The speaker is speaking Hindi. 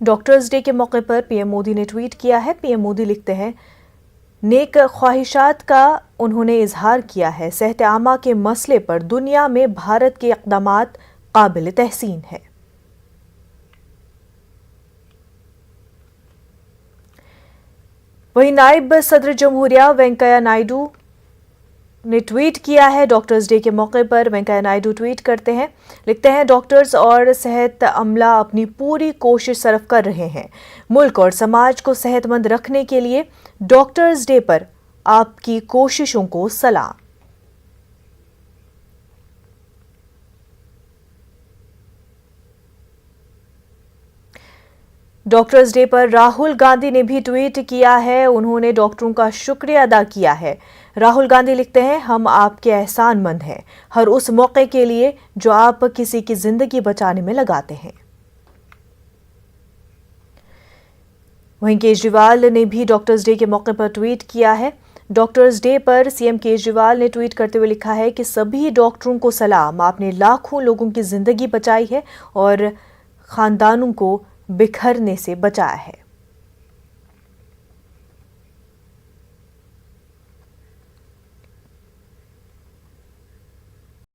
डॉक्टर्स डे के मौके पर पीएम मोदी ने ट्वीट किया है। पीएम मोदी लिखते हैं, नेक ख्वाहिशात का उन्होंने इजहार किया है। सेहत आमा के मसले पर दुनिया में भारत के इक़दामात काबिल तहसीन है। वहीं नायब सदर जमहूरिया वेंकैया नायडू ने ट्वीट किया है। डॉक्टर्स डे के मौके पर वेंकैया नायडू ट्वीट करते हैं, लिखते हैं, डॉक्टर्स और सेहत अमला अपनी पूरी कोशिश सर्फ कर रहे हैं। मुल्क और समाज को सेहतमंद रखने के लिए डॉक्टर्स डे पर आपकी कोशिशों को सलाम। डॉक्टर्स डे पर राहुल गांधी ने भी ट्वीट किया है। उन्होंने डॉक्टरों का शुक्रिया अदा किया है। राहुल गांधी लिखते हैं, हम आपके एहसानमंद हैं हर उस मौके के लिए जो आप किसी की जिंदगी बचाने में लगाते हैं। वहीं केजरीवाल ने भी डॉक्टर्स डे के मौके पर ट्वीट किया है। डॉक्टर्स डे पर सीएम केजरीवाल ने ट्वीट करते हुए लिखा है कि सभी डॉक्टरों को सलाम, आपने लाखों लोगों की जिंदगी बचाई है और खानदानों को बिखरने से बचाया है।